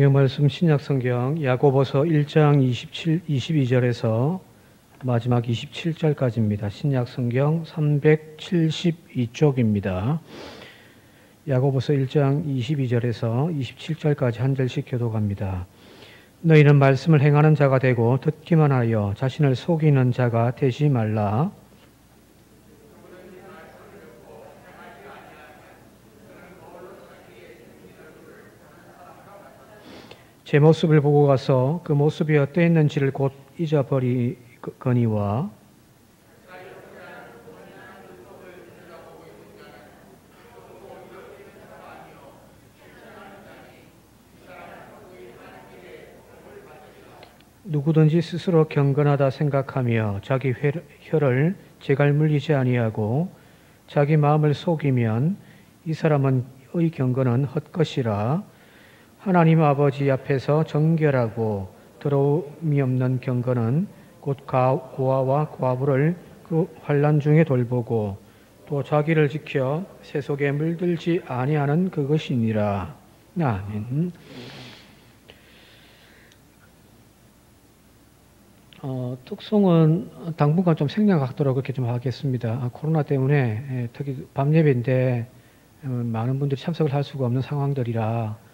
성경 말씀 신약성경 야고보서 1장 22절에서 마지막 27절까지입니다. 신약성경 372쪽입니다. 야고보서 1장 22절에서 27절까지 한 절씩 교독합니다. 너희는 말씀을 행하는 자가 되고 듣기만 하여 자신을 속이는 자가 되지 말라. 제 모습을 보고 가서 그 모습이 어떠했는지를 곧 잊어버리거니와 누구든지 스스로 경건하다 생각하며 자기 혀를 제갈 물리지 아니하고 자기 마음을 속이면 이 사람은 의 경건은 헛것이라. 하나님 아버지 앞에서 정결하고 더러움이 없는 경건은 곧 고아와 과부를 그 환난 중에 돌보고 또 자기를 지켜 세속에 물들지 아니하는 그것이니라. 아멘. 특송은 당분간 좀 생략하도록 그렇게 좀 하겠습니다. 코로나 때문에 특히 밤 예배인데 많은 분들이 참석을 할 수가 없는 상황들이라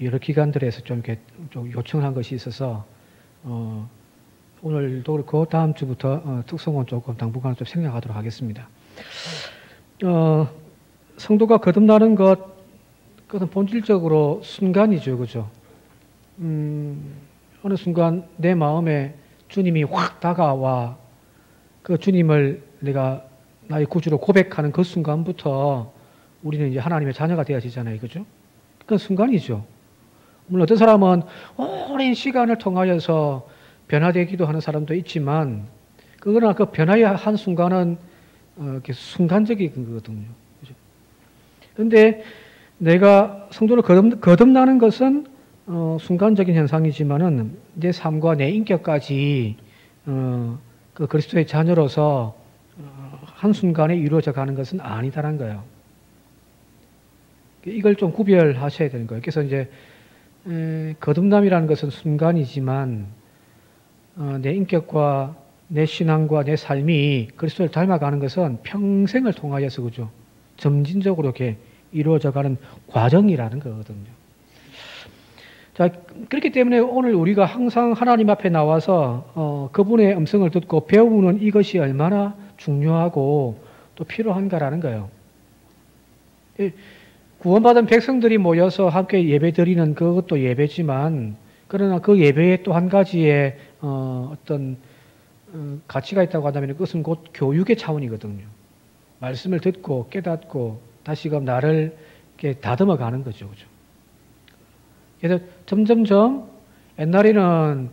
여러 기관들에서 좀 이렇게 좀 요청을 한 것이 있어서 오늘도 그렇고 다음 주부터 특송은 조금 당분간 좀 생략하도록 하겠습니다. 성도가 거듭나는 그것은 본질적으로 순간이죠, 그죠? 어느 순간 내 마음에 주님이 확 다가와 그 주님을 내가 나의 구주로 고백하는 그 순간부터 우리는 이제 하나님의 자녀가 되어지잖아요, 그죠? 그 순간이죠. 물론 어떤 사람은 오랜 시간을 통하여서 변화되기도 하는 사람도 있지만, 그러나 그 변화의 한 순간은 이렇게 순간적인 거거든요. 그죠? 그런데 내가 성도를 거듭나는 것은 순간적인 현상이지만은 내 삶과 내 인격까지 그 그리스도의 자녀로서 한순간에 이루어져 가는 것은 아니다라는 거예요. 이걸 좀 구별하셔야 되는 거예요. 그래서 이제 거듭남이라는 것은 순간이지만 내 인격과 내 신앙과 내 삶이 그리스도를 닮아가는 것은 평생을 통하여서 그죠? 점진적으로 이렇게 이루어져 가는 과정이라는 거거든요. 자, 그렇기 때문에 오늘 우리가 항상 하나님 앞에 나와서 그분의 음성을 듣고 배우는 이것이 얼마나 중요하고 또 필요한가라는 거예요. 구원받은 백성들이 모여서 함께 예배 드리는 그것도 예배지만, 그러나 그 예배에 또 한 가지의 어떤 가치가 있다고 한다면 그것은 곧 교육의 차원이거든요. 말씀을 듣고 깨닫고 다시금 나를 이렇게 다듬어 가는 거죠, 그죠? 그래서 점점점 옛날에는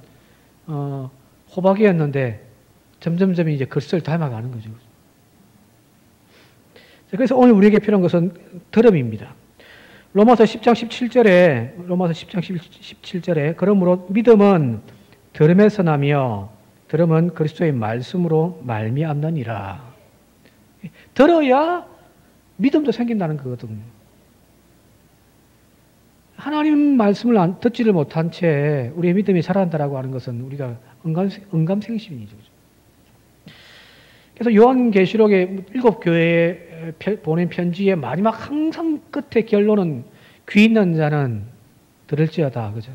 호박이었는데 점점점 이제 그리스도를 닮아가는 거죠. 그래서 오늘 우리에게 필요한 것은 들음입니다. 로마서 10장 17절에 그러므로 믿음은 들음에서 나며 들음은 그리스도의 말씀으로 말미암느니라. 들어야 믿음도 생긴다는 거거든요. 하나님 말씀을 듣지를 못한 채 우리의 믿음이 자란다라고 하는 것은 우리가 언감생심이죠. 그래서 요한계시록의 7교회에 보낸 편지의 마지막 항상 끝에 결론은 귀 있는 자는 들을지어다, 그죠?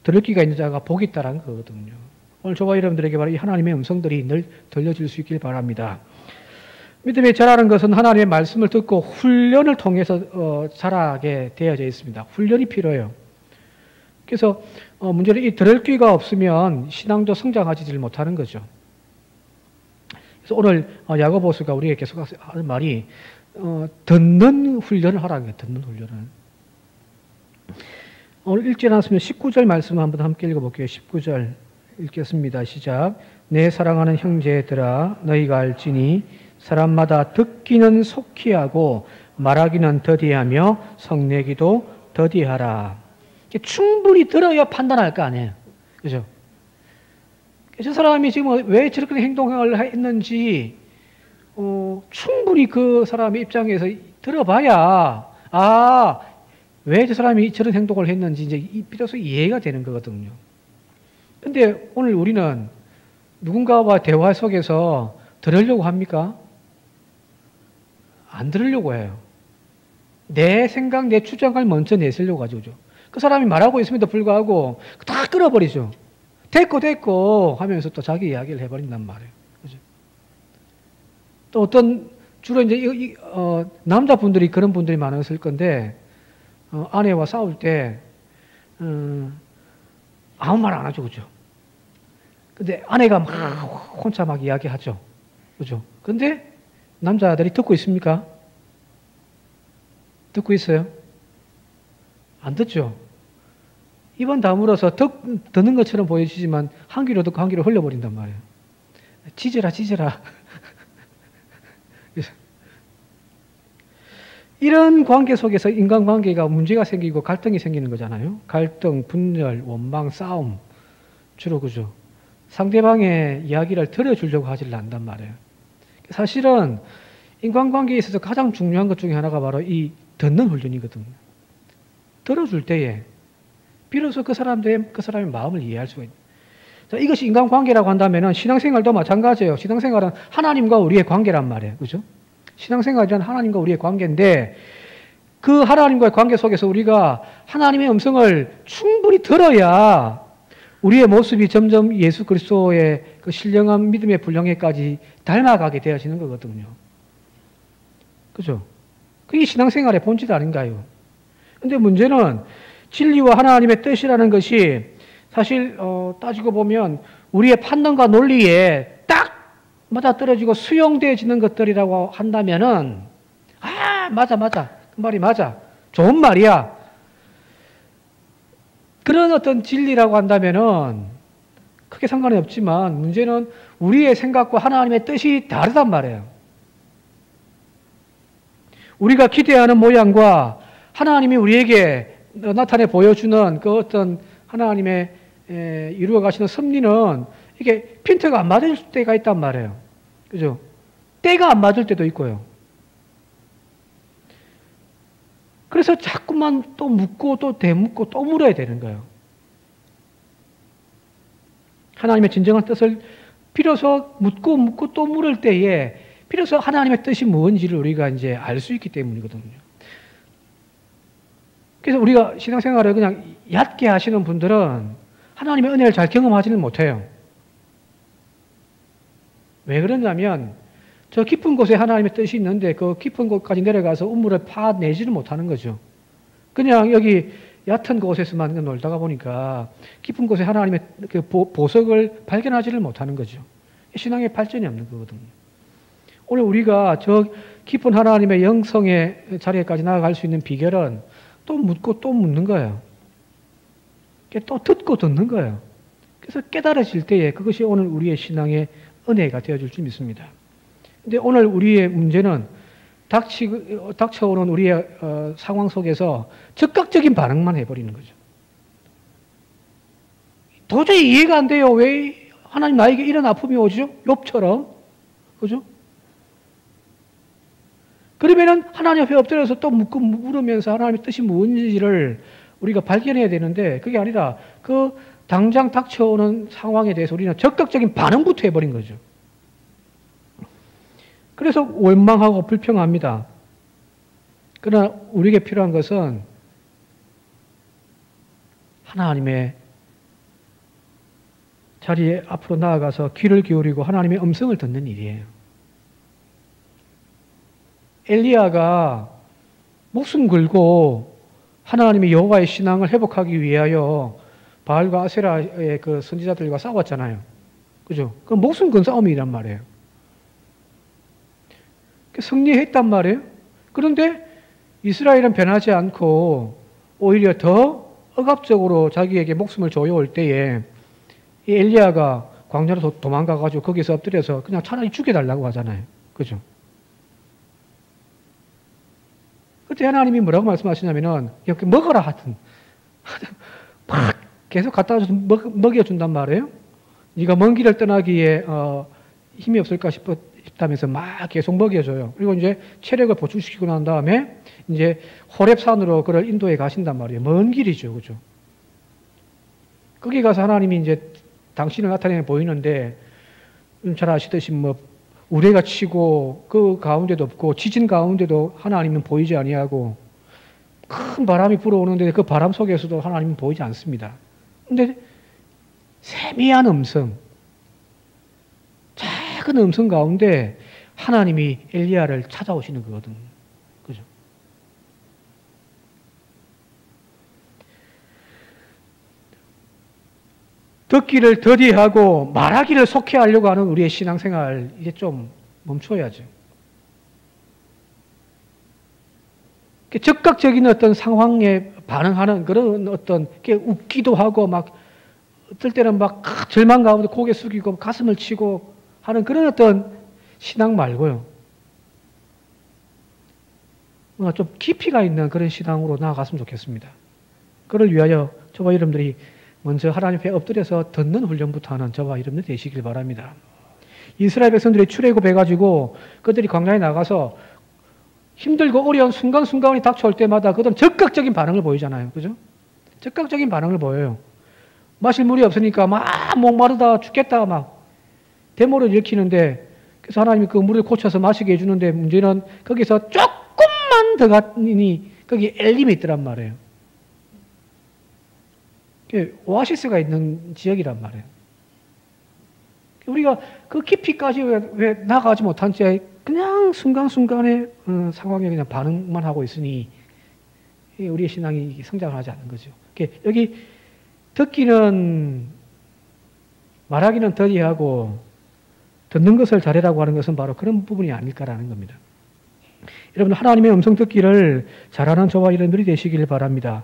들을 귀가 있는 자가 복이 있다라는 거거든요. 오늘 저와 여러분들에게 바로 이 하나님의 음성들이 늘 들려질 수 있길 바랍니다. 믿음이 자라는 것은 하나님의 말씀을 듣고 훈련을 통해서 자라게 되어져 있습니다. 훈련이 필요해요. 그래서 문제는 이 들을 귀가 없으면 신앙도 성장하지 못하는 거죠. 그래서 오늘 야고보서가 우리에게 계속 하는 말이 듣는 훈련을 하라는 거예요. 듣는 훈련을. 오늘 읽지 않았으면 19절 말씀 한번 함께 읽어볼게요. 19절 읽겠습니다. 시작. 내 사랑하는 형제들아 너희가 알지니 사람마다 듣기는 속히 하고 말하기는 더디하며 성내기도 더디하라. 충분히 들어야 판단할 거 아니에요. 그죠? 저 사람이 지금 왜 저렇게 행동을 했는지 충분히 그 사람의 입장에서 들어봐야 왜 저 사람이 저런 행동을 했는지 이제 비로소 이해가 되는 거거든요. 근데 오늘 우리는 누군가와 대화 속에서 들으려고 합니까? 안 들으려고 해요. 내 생각, 내 주장을 먼저 내세려고 하죠. 그 사람이 말하고 있음에도 불구하고 다 끊어버리죠. 됐고 하면서 또 자기 이야기를 해버린단 말이에요. 그죠? 또 어떤 주로 이제 남자분들이 그런 분들이 많았을 건데 아내와 싸울 때 아무 말 안 하죠, 그죠? 근데 아내가 막 혼자 막 이야기하죠, 그죠? 근데 남자들이 듣고 있습니까? 듣고 있어요? 안 듣죠? 입은 다물어서 듣는 것처럼 보여지지만 한 귀로 듣고 한 귀로 흘려버린단 말이에요. 짖으라. 이런 관계 속에서 인간관계가 문제가 생기고 갈등이 생기는 거잖아요. 갈등, 분열, 원망, 싸움. 주로 그죠. 상대방의 이야기를 들어주려고 하질 않단 말이에요. 사실은 인간관계에 있어서 가장 중요한 것 중에 하나가 바로 이 듣는 훈련이거든요. 들어줄 때에 비로소 그 사람의 마음을 이해할 수가 있는. 자, 이것이 인간관계라고 한다면 신앙생활도 마찬가지예요. 신앙생활은 하나님과 우리의 관계란 말이에요. 그죠? 신앙생활은 하나님과 우리의 관계인데 그 하나님과의 관계 속에서 우리가 하나님의 음성을 충분히 들어야 우리의 모습이 점점 예수 그리스도의 그 신령한 믿음의 분량에까지 닮아가게 되어지는 거거든요. 그죠? 그게 신앙생활의 본질 아닌가요? 근데 문제는 진리와 하나님의 뜻이라는 것이 사실 따지고 보면 우리의 판단과 논리에 딱 맞아떨어지고 수용되어지는 것들이라고 한다면은 맞아 그 말이 맞아 좋은 말이야 그런 어떤 진리라고 한다면은 크게 상관이 없지만 문제는 우리의 생각과 하나님의 뜻이 다르단 말이에요. 우리가 기대하는 모양과 하나님이 우리에게 나타내 보여주는 그 어떤 하나님의 이루어 가시는 섭리는 이게 핀트가 안 맞을 때가 있단 말이에요. 그죠? 때가 안 맞을 때도 있고요. 그래서 자꾸만 또 묻고 또 되묻고 또 물어야 되는 거예요. 하나님의 진정한 뜻을 비로소 묻고 또 물을 때에 비로소 하나님의 뜻이 무엇인지를 우리가 이제 알 수 있기 때문이거든요. 그래서 우리가 신앙생활을 그냥 얕게 하시는 분들은 하나님의 은혜를 잘 경험하지는 못해요. 왜 그러냐면 저 깊은 곳에 하나님의 뜻이 있는데 그 깊은 곳까지 내려가서 우물을 파내지를 못하는 거죠. 그냥 여기 얕은 곳에서만 놀다가 보니까 깊은 곳에 하나님의 그 보석을 발견하지를 못하는 거죠. 신앙의 발전이 없는 거거든요. 오늘 우리가 저 깊은 하나님의 영성의 자리에까지 나아갈 수 있는 비결은 또 묻고 또 묻는 거예요. 또 듣고 듣는 거예요. 그래서 깨달아질 때에 그것이 오늘 우리의 신앙의 은혜가 되어줄 줄 믿습니다. 근데 오늘 우리의 문제는 닥쳐오는 우리의 상황 속에서 즉각적인 반응만 해버리는 거죠. 도저히 이해가 안 돼요. 왜 하나님 나에게 이런 아픔이 오죠? 욥처럼. 그죠? 그러면은 하나님 앞에 엎드려서 또 묻고 물으면서 하나님의 뜻이 무엇인지를 우리가 발견해야 되는데 그게 아니라 그 당장 닥쳐오는 상황에 대해서 우리는 적극적인 반응부터 해버린 거죠. 그래서 원망하고 불평합니다. 그러나 우리에게 필요한 것은 하나님의 자리에 앞으로 나아가서 귀를 기울이고 하나님의 음성을 듣는 일이에요. 엘리야가 목숨 걸고 하나님의 여호와의 신앙을 회복하기 위하여 바알과 아세라의 그 선지자들과 싸웠잖아요. 그죠? 그 목숨 건 싸움이란 말이에요. 승리했단 말이에요. 그런데 이스라엘은 변하지 않고 오히려 더 억압적으로 자기에게 목숨을 조여올 때에 이 엘리야가 광야로 도망가가지고 거기서 엎드려서 그냥 차라리 죽여달라고 하잖아요. 그죠? 그때 하나님이 뭐라고 말씀하시냐면은 이렇게 먹어라 하여튼 막 계속 갖다 줘서 먹여준단 말이에요. 네가 먼 길을 떠나기에 힘이 없을까 싶다면서 막 계속 먹여줘요. 그리고 이제 체력을 보충시키고 난 다음에 이제 호렙산으로 그를 인도해 가신단 말이에요. 먼 길이죠. 그죠? 거기 가서 하나님이 이제 당신을 나타내 보이는데, 잘 아시듯이 뭐, 우레가 치고, 그 가운데도 없고, 지진 가운데도 하나님은 보이지 아니하고, 큰 바람이 불어오는데 그 바람 속에서도 하나님은 보이지 않습니다. 근데 세미한 음성, 작은 음성 가운데 하나님이 엘리야를 찾아오시는 거거든요. 그죠? 듣기를 더디하고 말하기를 속히 하려고 하는 우리의 신앙생활, 이제 좀 멈춰야죠. 즉각적인 어떤 상황에 반응하는 그런 어떤 웃기도 하고 막 어떨 때는 막 절망 가운데 고개 숙이고 가슴을 치고 하는 그런 어떤 신앙 말고요. 뭔가 좀 깊이가 있는 그런 신앙으로 나아갔으면 좋겠습니다. 그를 위하여 저와 여러분들이 먼저 하나님 앞에 엎드려서 듣는 훈련부터 하는 저와 여러분들 되시길 바랍니다. 이스라엘 백성들이 출애굽해가지고 그들이 광야에 나가서 힘들고 어려운 순간순간이 닥쳐올 때마다 그들은 적극적인 반응을 보이잖아요. 그죠? 적극적인 반응을 보여요. 마실 물이 없으니까 막 목마르다 죽겠다 막 데모를 일으키는데 그래서 하나님이 그 물을 고쳐서 마시게 해주는데 문제는 거기서 조금만 더 가니 거기 엘림이 있더란 말이에요. 오아시스가 있는 지역이란 말이에요. 우리가 그 깊이까지 왜 나가지 못한 채 그냥 순간순간의 상황에 그냥 반응만 하고 있으니 우리의 신앙이 성장을 하지 않는 거죠. 여기 듣기는 말하기는 더디하고 듣는 것을 잘해라고 하는 것은 바로 그런 부분이 아닐까라는 겁니다. 여러분 하나님의 음성 듣기를 잘하는 저와 여러분들이 되시길 바랍니다.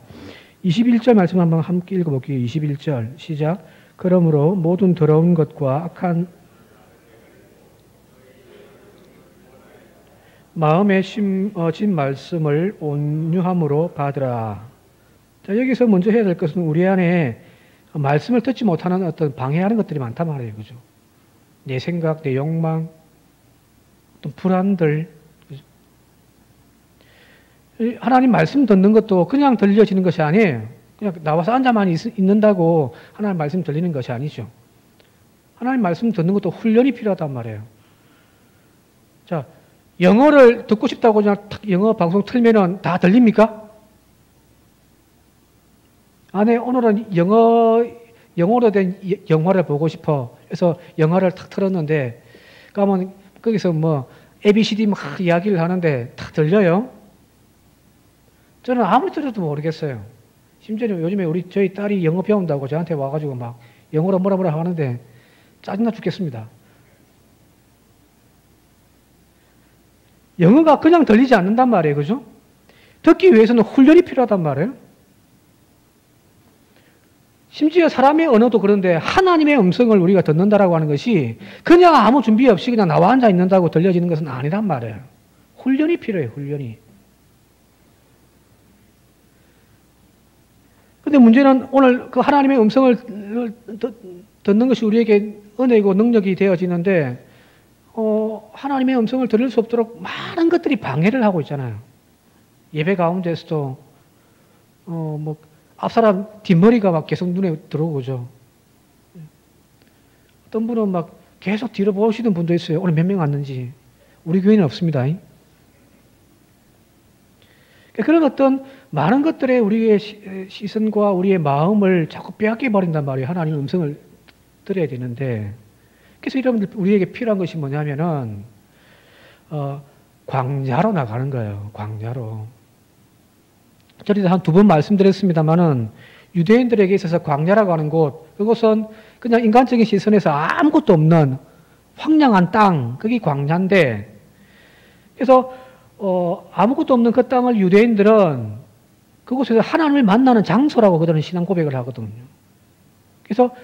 21절 말씀 한번 함께 읽어볼게요. 21절 시작. 그러므로 모든 더러운 것과 악한 마음에 심어진 말씀을 온유함으로 받으라. 자, 여기서 먼저 해야 될 것은 우리 안에 말씀을 듣지 못하는 어떤 방해하는 것들이 많단 말이에요. 그죠? 내 생각, 내 욕망, 어떤 불안들. 그죠? 하나님 말씀 듣는 것도 그냥 들려지는 것이 아니에요. 그냥 나와서 앉아만 있는다고 하나님 말씀 들리는 것이 아니죠. 하나님 말씀 듣는 것도 훈련이 필요하단 말이에요. 자, 영어를 듣고 싶다고 그냥 영어 방송 틀면은 다 들립니까? 아니, 오늘은 영어로 된 영화를 보고 싶어. 그래서 영화를 탁 틀었는데, 그러면 거기서 뭐, ABCD 막 이야기를 하는데 다 들려요? 저는 아무리 들어도 모르겠어요. 심지어 요즘에 저희 딸이 영어 배운다고 저한테 와가지고 막 영어로 뭐라 하는데 짜증나 죽겠습니다. 영어가 그냥 들리지 않는단 말이에요. 그죠? 듣기 위해서는 훈련이 필요하단 말이에요. 심지어 사람의 언어도 그런데 하나님의 음성을 우리가 듣는다라고 하는 것이 그냥 아무 준비 없이 그냥 나와 앉아 있는다고 들려지는 것은 아니란 말이에요. 훈련이 필요해요. 훈련이. 근데 문제는 오늘 그 하나님의 음성을 듣는 것이 우리에게 은혜고 능력이 되어지는데 하나님의 음성을 들을 수 없도록 많은 것들이 방해를 하고 있잖아요. 예배 가운데서도 뭐 앞사람 뒷머리가 막 계속 눈에 들어오죠. 어떤 분은 막 계속 뒤로 보시는 분도 있어요. 오늘 몇 명 왔는지. 우리 교회는 없습니다. 그런 어떤 많은 것들에 우리의 시선과 우리의 마음을 자꾸 빼앗겨 버린단 말이에요. 하나님의 음성을 들어야 되는데. 그래서 여러분들 우리에게 필요한 것이 뭐냐면은 광야로 나가는 거예요. 광야로. 저희도 한 2번 말씀드렸습니다만은 유대인들에게 있어서 광야라고 하는 곳, 그것은 그냥 인간적인 시선에서 아무것도 없는 황량한 땅, 그게 광야인데, 그래서 아무것도 없는 그 땅을 유대인들은 그곳에서 하나님을 만나는 장소라고 그들은 신앙 고백을 하거든요. 그래서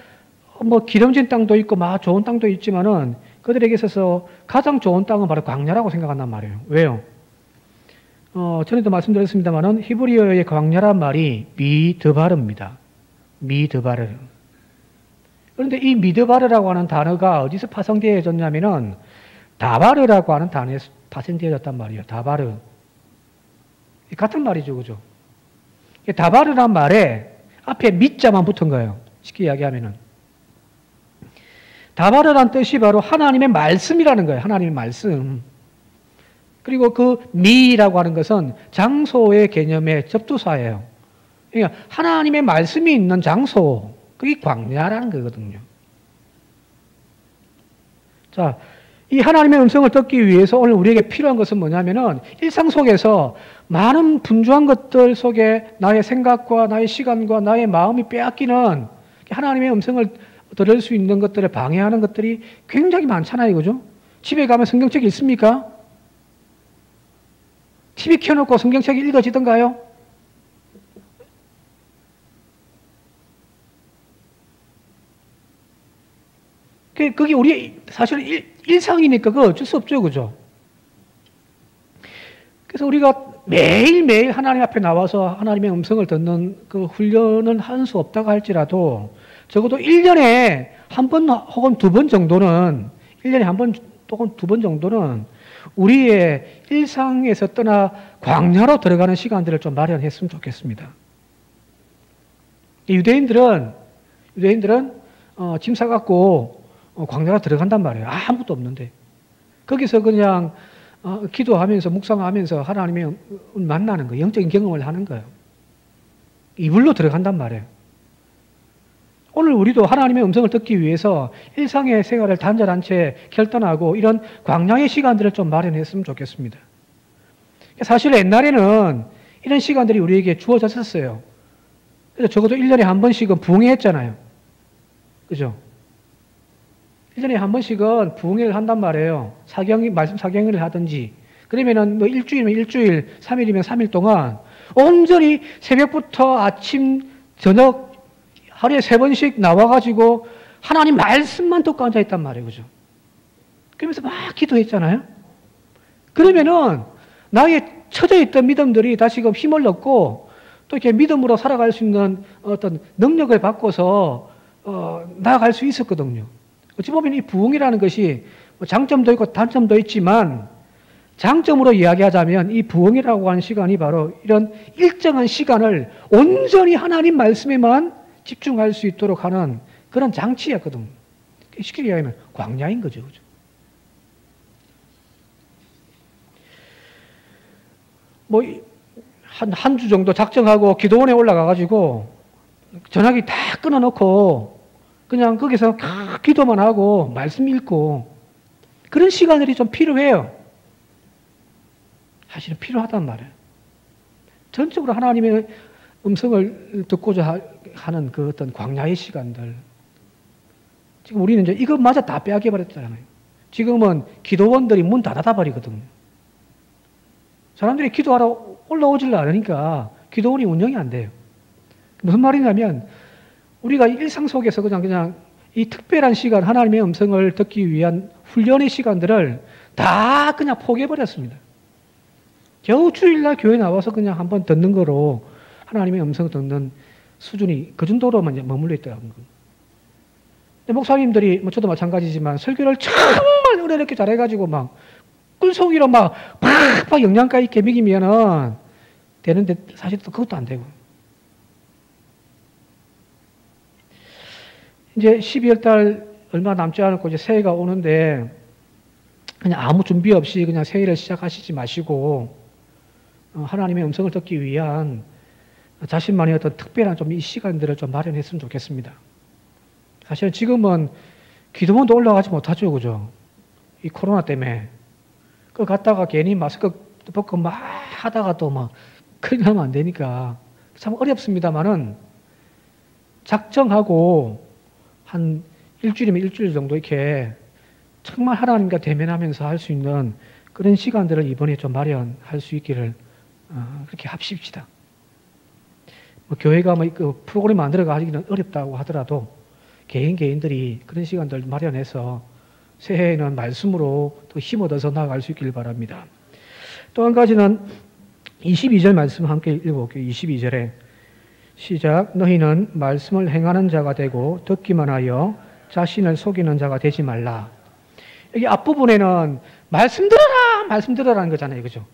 뭐 기름진 땅도 있고 막 좋은 땅도 있지만은 그들에게 있어서 가장 좋은 땅은 바로 광야라고 생각한단 말이에요. 왜요? 전에도 말씀드렸습니다만은 히브리어의 광야란 말이 미드바르입니다. 미드바르. 그런데 이 미드바르라고 하는 단어가 어디서 파생되어졌냐면은 다바르라고 하는 단어에서 파생되어졌단 말이에요. 다바르. 같은 말이죠. 그죠? 다바르란 말에 앞에 밑자만 붙은 거예요. 쉽게 이야기하면은. 다바르란 뜻이 바로 하나님의 말씀이라는 거예요. 하나님의 말씀. 그리고 그 미라고 하는 것은 장소의 개념의 접두사예요. 그러니까 하나님의 말씀이 있는 장소, 그게 광야라는 거거든요. 자, 이 하나님의 음성을 듣기 위해서 오늘 우리에게 필요한 것은 뭐냐면은 일상 속에서 많은 분주한 것들 속에 나의 생각과 나의 시간과 나의 마음이 빼앗기는 하나님의 음성을 들을 수 있는 것들을 방해하는 것들이 굉장히 많잖아요. 그죠? 집에 가면 성경책 읽습니까? TV 켜놓고 성경책이 읽어지던가요? 그게 우리 사실 일상이니까 그거 어쩔 수 없죠. 그죠? 그래서 우리가 매일매일 하나님 앞에 나와서 하나님의 음성을 듣는 그 훈련은 할 수 없다고 할지라도 적어도 1년에 한 번 혹은 두 번 정도는 1년에 한 번 혹은 두 번 정도는 우리의 일상에서 떠나 광야로 들어가는 시간들을 좀 마련했으면 좋겠습니다. 유대인들은 짐 싸갖고 광야로 들어간단 말이에요. 아무것도 없는데. 거기서 그냥 기도하면서 묵상하면서 하나님의 만나는 거예요. 영적인 경험을 하는 거예요. 이불로 들어간단 말이에요. 오늘 우리도 하나님의 음성을 듣기 위해서 일상의 생활을 단절한 채 결단하고 이런 광야의 시간들을 좀 마련했으면 좋겠습니다. 사실 옛날에는 이런 시간들이 우리에게 주어졌었어요. 그래서 적어도 1년에 한 번씩은 부흥회했잖아요. 그죠? 1년에 한 번씩은 부흥회를 한단 말이에요. 말씀 사경회를 하든지. 그러면은 뭐 일주일이면 일주일, 3일이면 3일 동안 온전히 새벽부터 아침, 저녁, 하루에 3번씩 나와가지고 하나님 말씀만 듣고 앉아있단 말이에요. 그죠? 그러면서 막 기도했잖아요. 그러면은 나의 처져 있던 믿음들이 다시금 힘을 얻고 또 이렇게 믿음으로 살아갈 수 있는 어떤 능력을 바꿔서 나아갈 수 있었거든요. 어찌 보면 이 부흥이라는 것이 장점도 있고 단점도 있지만 장점으로 이야기하자면 이 부흥이라고 하는 시간이 바로 이런 일정한 시간을 온전히 하나님 말씀에만 집중할 수 있도록 하는 그런 장치였거든요. 쉽게 이야기하면 광야인 거죠. 그죠? 뭐, 한 주 정도 작정하고 기도원에 올라가가지고 전화기 다 끊어놓고 그냥 거기서 기도만 하고 말씀 읽고 그런 시간들이 좀 필요해요. 사실은 필요하단 말이에요. 전적으로 하나님의 음성을 듣고자 하는 그 어떤 광야의 시간들. 지금 우리는 이제 이것마저 다 빼앗겨 버렸잖아요. 지금은 기도원들이 문 닫아 버리거든요. 사람들이 기도하러 올라오질 않으니까 기도원이 운영이 안 돼요. 무슨 말이냐면 우리가 일상 속에서 그냥 이 특별한 시간, 하나님의 음성을 듣기 위한 훈련의 시간들을 다 그냥 포기해버렸습니다. 겨우 주일날 교회 나와서 그냥 한번 듣는 거로 하나님의 음성을 듣는 수준이 그 정도로만 머물러 있더라는 거예요. 목사님들이, 뭐 저도 마찬가지지만 설교를 정말 어렵게 잘해가지고 막 꿀송이로 막 팍팍 영양가 있게 먹이면은 되는데 사실 또 그것도 안 되고. 이제 12월 달 얼마 남지 않았고 이제 새해가 오는데 그냥 아무 준비 없이 그냥 새해를 시작하시지 마시고 하나님의 음성을 듣기 위한 자신만의 어떤 특별한 좀 이 시간들을 좀 마련했으면 좋겠습니다. 사실 지금은 기도원도 올라가지 못하죠, 그죠? 이 코로나 때문에. 그 갔다가 괜히 마스크 벗고 막 하다가 또 막 큰일 나면 안 되니까 참 어렵습니다만은 작정하고 한 일주일이면 일주일 정도 이렇게 정말 하나님과 대면하면서 할 수 있는 그런 시간들을 이번에 좀 마련할 수 있기를 그렇게 합십시다. 뭐 교회가 뭐 그 프로그램 만들어가기는 어렵다고 하더라도 개인들이 그런 시간들 마련해서 새해에는 말씀으로 더 힘 얻어서 나아갈 수 있기를 바랍니다. 또 한 가지는 22절 말씀 함께 읽어볼게요. 22절에 시작. 너희는 말씀을 행하는 자가 되고 듣기만 하여 자신을 속이는 자가 되지 말라. 여기 앞부분에는 말씀 들어라는 거잖아요. 그죠?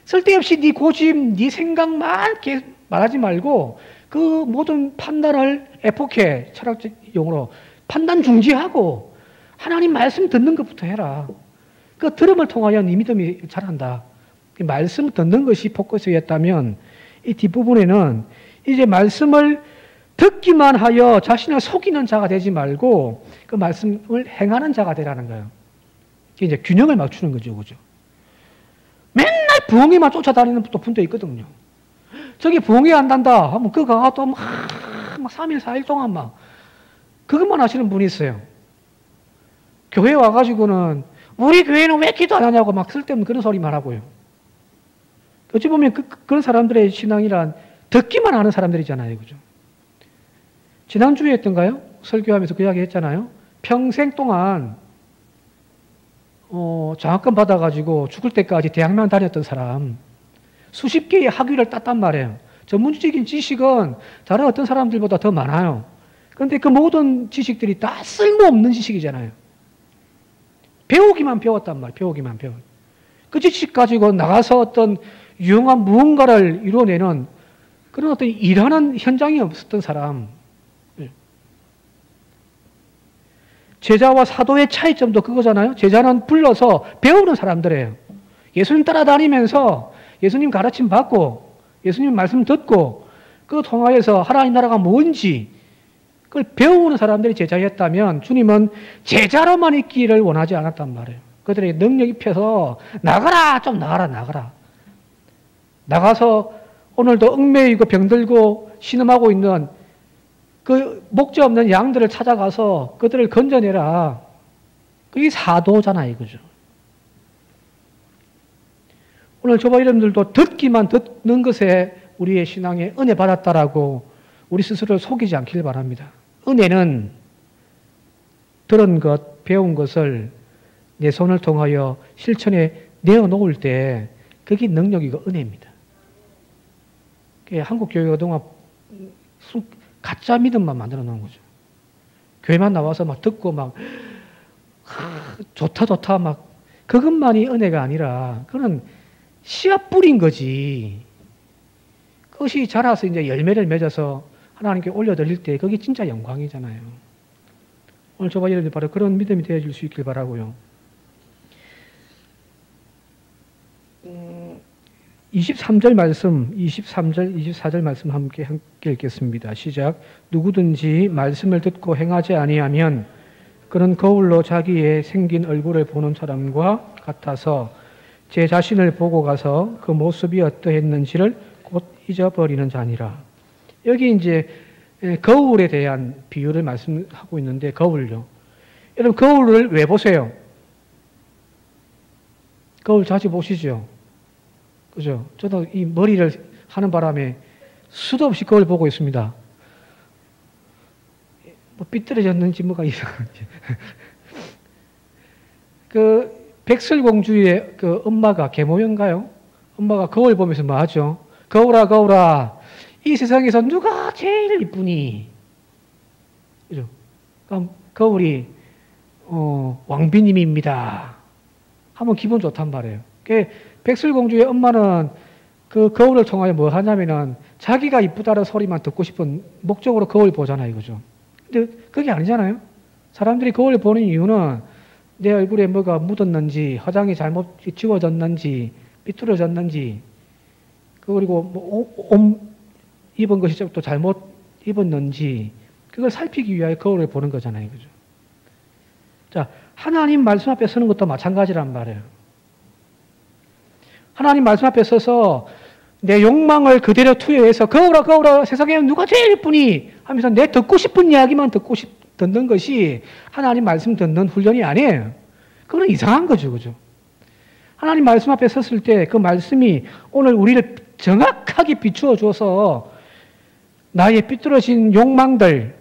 쓸데없이 네 고집, 네 생각만 이렇게 말하지 말고 그 모든 판단을 에포케, 철학적 용어로 판단 중지하고 하나님 말씀 듣는 것부터 해라. 그 들음을 통하여 네 믿음이 자란다. 말씀 듣는 것이 포커스였다면 이 뒷부분에는 이제 말씀을 듣기만 하여 자신을 속이는 자가 되지 말고 그 말씀을 행하는 자가 되라는 거예요. 이제 균형을 맞추는 거죠. 그죠? 맨날 부엉이만 쫓아다니는 분도 있거든요. 저기 부엉이 안 단다 하면 그거 가서 막 3일, 4일 동안 막 그것만 하시는 분이 있어요. 교회 와가지고는 우리 교회는 왜 기도 안 하냐고 막 쓸데없는 그런 소리만 하고요. 어찌 보면 그런 사람들의 신앙이란 듣기만 하는 사람들이잖아요. 그죠? 지난주에 했던가요? 설교하면서 그 이야기 했잖아요. 평생 동안 장학금 받아가지고 죽을 때까지 대학만 다녔던 사람 수십 개의 학위를 땄단 말이에요. 전문적인 지식은 다른 어떤 사람들보다 더 많아요. 그런데 그 모든 지식들이 다 쓸모없는 지식이잖아요. 배우기만 배웠단 말이에요. 배우기만 배워. 그 지식 가지고 나가서 어떤 유용한 무언가를 이루어내는 그런 어떤 일하는 현장이 없었던 사람. 제자와 사도의 차이점도 그거잖아요. 제자는 불러서 배우는 사람들이에요. 예수님 따라다니면서 예수님 가르침 받고 예수님 말씀 듣고 그 통하여서 하나님 나라가 뭔지 그걸 배우는 사람들이 제자였다면 주님은 제자로만 있기를 원하지 않았단 말이에요. 그들에게 능력 입혀서 나가라, 좀 나가라. 나가서 오늘도 얽매이고 병들고 신음하고 있는 그 목자 없는 양들을 찾아가서 그들을 건져내라. 그게 사도잖아요. 그죠? 오늘 저와 여러분들도 듣기만 듣는 것에 우리의 신앙에 은혜 받았다라고 우리 스스로를 속이지 않길 바랍니다. 은혜는 들은 것, 배운 것을 내 손을 통하여 실천에 내어놓을 때 그게 능력이고 은혜입니다. 한국 교회가 그동안 가짜 믿음만 만들어 놓은 거죠. 교회만 나와서 막 듣고 막 좋다 막 그것만이 은혜가 아니라 그건 씨앗 뿌린 거지. 그것이 자라서 이제 열매를 맺어서 하나님께 올려드릴 때 그게 진짜 영광이잖아요. 오늘 저와 여러분들 바로 그런 믿음이 되어줄 수 있길 바라고요. 23절 말씀, 23절, 24절 말씀 함께 읽겠습니다. 시작. 누구든지 말씀을 듣고 행하지 아니하면 그는 거울로 자기의 생긴 얼굴을 보는 사람과 같아서 제 자신을 보고 가서 그 모습이 어떠했는지를 곧 잊어버리는 자니라. 여기 이제 거울에 대한 비유를 말씀하고 있는데 거울요. 여러분 거울을 왜 보세요? 거울 자주 보시죠? 그죠? 저도 이 머리를 하는 바람에 수도 없이 거울 보고 있습니다. 뭐 삐뚤어졌는지 뭐가 이상한지. 그 백설공주의 그 엄마가 계모인가요? 엄마가 거울 보면서 뭐 하죠? 거울아, 이 세상에서 누가 제일 이쁘니? 그죠? 그럼 거울이 왕비님입니다. 하면 기분 좋단 말이에요. 백설공주의 엄마는 그 거울을 통하여 뭐 하냐면은 자기가 이쁘다는 소리만 듣고 싶은 목적으로 거울 보잖아요. 그죠? 근데 그게 아니잖아요. 사람들이 거울 보는 이유는 내 얼굴에 뭐가 묻었는지, 화장이 잘못 지워졌는지, 삐뚤어졌는지, 그리고 뭐 옷 입은 것이 또 잘못 입었는지, 그걸 살피기 위하여 거울을 보는 거잖아요. 그죠? 자, 하나님 말씀 앞에 서는 것도 마찬가지란 말이에요. 하나님 말씀 앞에 서서 내 욕망을 그대로 투여해서 거울아 세상에 누가 제일 예쁘니 하면서 내 듣고 싶은 이야기만 듣는 것이 하나님 말씀 듣는 훈련이 아니에요. 그건 이상한 거죠. 그죠? 하나님 말씀 앞에 섰을 때 그 말씀이 오늘 우리를 정확하게 비추어 줘서 나의 삐뚤어진 욕망들,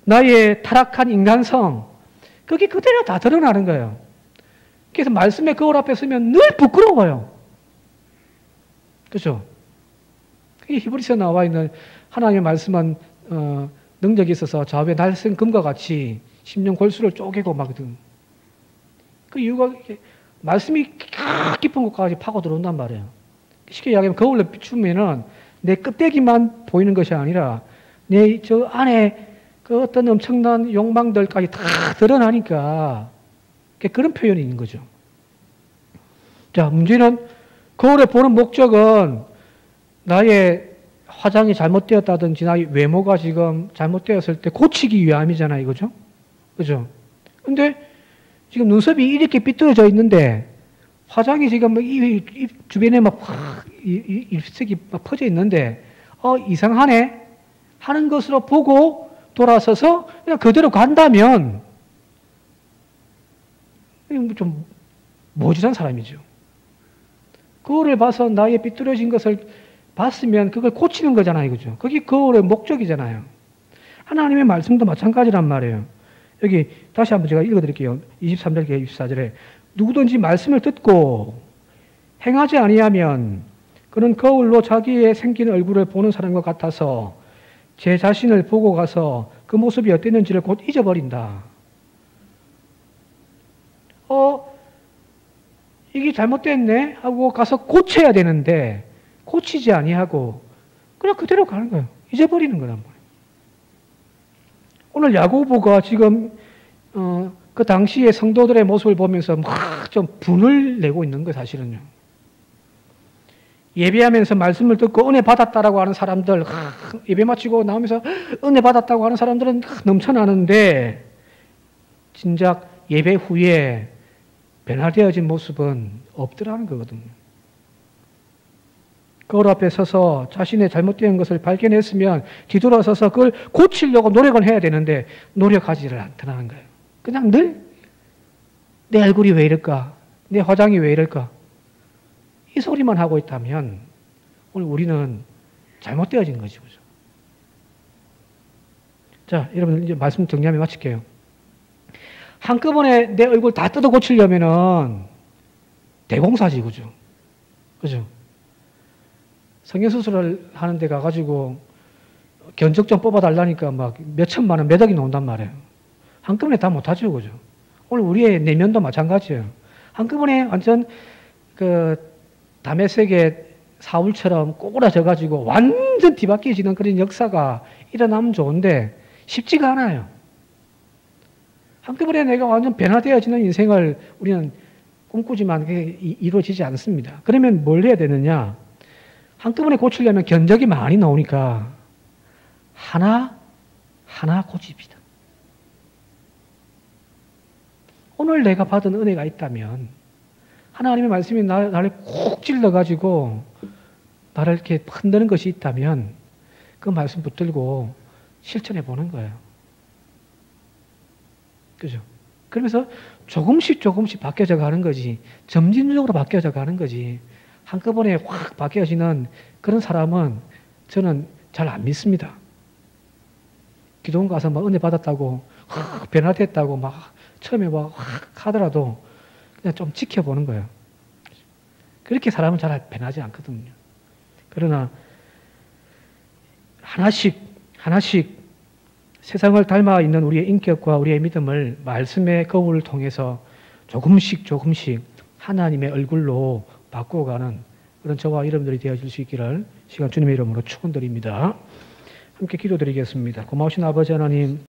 나의 타락한 인간성, 그게 그대로 다 드러나는 거예요. 그래서 말씀의 거울 앞에 서면 늘 부끄러워요. 그렇죠? 그게 히브리서에 나와 있는 하나님의 말씀은 능력이 있어서 좌우에 날쌘 금과 같이 심령 골수를 쪼개고 막거든. 그 이유가 말씀이 깊은 곳까지 파고 들어온단 말이에요. 쉽게 이야기하면 거울로 비추면은 내 껍데기만 보이는 것이 아니라 내 저 안에 그 어떤 엄청난 욕망들까지 다 드러나니까 그런 표현이 있는 거죠. 자, 문제는 거울에 보는 목적은 나의 화장이 잘못되었다든지 나의 외모가 지금 잘못되었을 때 고치기 위함이잖아요. 그죠? 그죠? 근데 지금 눈썹이 이렇게 삐뚤어져 있는데 화장이 지금 입 주변에 막 입색이 막 퍼져 있는데 이상하네 하는 것으로 보고 돌아서서 그냥 그대로 간다면 좀 모질한 사람이죠. 거울을 봐서 나의 삐뚤어진 것을 봤으면 그걸 고치는 거잖아요. 그죠? 그게 거울의 목적이잖아요. 하나님의 말씀도 마찬가지란 말이에요. 여기 다시 한번 제가 읽어드릴게요. 23절에 24절에 누구든지 말씀을 듣고 행하지 아니하면 그는 거울로 자기의 생긴 얼굴을 보는 사람과 같아서 제 자신을 보고 가서 그 모습이 어땠는지를 곧 잊어버린다. 이게 잘못됐네 하고 가서 고쳐야 되는데 고치지 아니하고 그냥 그대로 가는 거예요. 잊어버리는 거란 말이에요. 오늘 야고보가 지금 그 당시의 성도들의 모습을 보면서 막 좀 분을 내고 있는 거예요. 사실은요. 예배하면서 말씀을 듣고 은혜 받았다라고 하는 사람들, 예배 마치고 나오면서 은혜 받았다고 하는 사람들은 넘쳐나는데 진작 예배 후에 변화되어진 모습은 없더라는 거거든요. 거울 앞에 서서 자신의 잘못된 것을 발견했으면 뒤돌아서서 그걸 고치려고 노력을 해야 되는데 노력하지를 않더라는 거예요. 그냥 늘 내 얼굴이 왜 이럴까? 내 화장이 왜 이럴까? 이 소리만 하고 있다면 오늘 우리는 잘못되어진 거죠. 그죠? 자, 여러분 이제 말씀 정리하며 마칠게요. 한꺼번에 내 얼굴 다 뜯어 고치려면은 대공사지, 그죠? 그죠? 성형수술을 하는 데 가가지고 견적좀 뽑아달라니까 막 몇천만 원, 몇 억이 나온단 말이에요. 한꺼번에 다 못하죠, 그죠? 오늘 우리의 내면도 마찬가지예요. 한꺼번에 완전 그 다메섹의 사울처럼 꼬꾸라져가지고 완전 뒤바뀌어지는 그런 역사가 일어나면 좋은데 쉽지가 않아요. 한꺼번에 내가 완전 변화되어지는 인생을 우리는 꿈꾸지만 그게 이루어지지 않습니다. 그러면 뭘 해야 되느냐? 한꺼번에 고치려면 견적이 많이 나오니까 하나 고칩시다. 오늘 내가 받은 은혜가 있다면 하나님의 말씀이 나를 콕 찔러가지고 나를 이렇게 흔드는 것이 있다면 그 말씀 붙들고 실천해 보는 거예요. 그죠? 그러면서 조금씩 바뀌어져 가는 거지, 점진적으로 바뀌어져 가는 거지, 한꺼번에 확 바뀌어지는 그런 사람은 저는 잘 안 믿습니다. 기도원 가서 막 은혜 받았다고, 변화됐다고 막 처음에 막 하더라도 그냥 좀 지켜보는 거예요. 그렇게 사람은 잘 변하지 않거든요. 그러나 하나씩 세상을 닮아 있는 우리의 인격과 우리의 믿음을 말씀의 거울을 통해서 조금씩 하나님의 얼굴로 바꿔가는 그런 저와 여러분들이 되어질 수 있기를 시간 주님의 이름으로 축원드립니다. 함께 기도드리겠습니다. 고마우신 아버지 하나님,